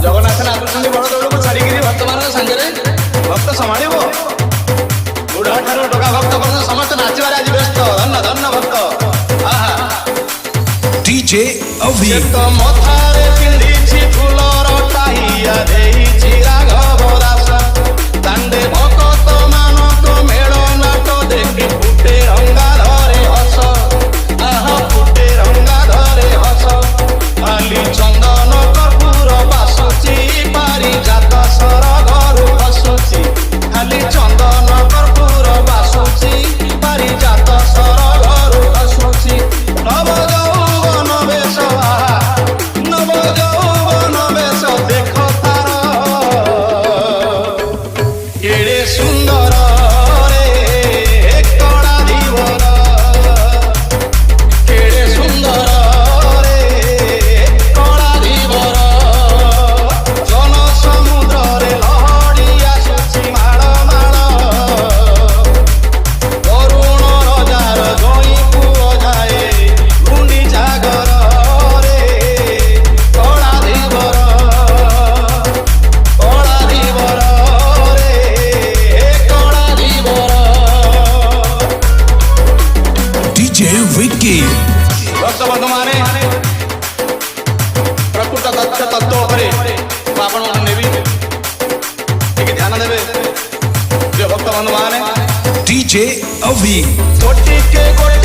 जगन्नाथ नाचुଛନ୍ତି ବଡ଼ ଦୌଡ଼କୁ ଛାଡ଼ିକିରି ଭକ୍ତମାନଙ୍କ ସାଙ୍ଗରେ ଭକ୍ତ ସମ୍ଭାଳିବ ବୁଢ଼ା ଠାରୁ ଟୋକା ଭକ୍ତ ପର୍ଯ୍ୟନ୍ତ ସମସ୍ତେ ନାଚିବାରେ ଆଜି ବ୍ୟସ୍ତ ଧନ୍ୟ ଧନ୍ୟ ଭକ୍ତ ଆହା डीजे अभी ତ ମଥାରେ ପିନ୍ଧିଛି ଫୁଲର ଟାହିଆ ଦେଇଛି ରାଘବ ଦାସ ଦାଣ୍ଡେ ଭକ୍ତ ମାନଙ୍କ ମେଳ ନାଟ ଦେଖି ଫୁଟେ ରଙ୍ଗା ଧରେ ହସ ଆହା ଫୁଟେ ରଙ୍ଗା ଧରେ ହସ ଖାଲି ଚନ୍ଦନ କର୍ପୂର ବାସୁଛି ପାରିଜାତ ସର ଘରୁ ଖସୁଛି ଖାଲି ଚନ୍ଦନ କର୍ପୂର ବାସୁଛି ପାରିଜାତ ସର ଘରୁ ଖସୁଛି ନବ ଯୌବନ ବେଶ ଆହା ନବ ଯୌବନ ବେଶ ଦେଖ ତାର ଏଡ଼େ ସୁନ୍ଦର ରେ କଳା ଧୀବର କେଡ଼େ ସୁନ୍ଦର ରେ କଳା ଧୀବର ଜନ ସମୁଦ୍ରରେ ଲହଡ଼ି ଆସୁଛି ମାଳ ମାଳ କରୁଣ ରଜାର ଜଇଁ ପୁଅ ଯାଏ ଗୁଣ୍ଡି ଜାଗରରେ କଳା ଧୀବର ରେ କଳା ଧୀବର डीजे विक्की भक्तबंधु माने प्रकृत तथ्य तत्व उपरे आपण नेबी ठीक ध्यान देवे जो भक्तबंधु माने डीजे अभी गोटी के गोटी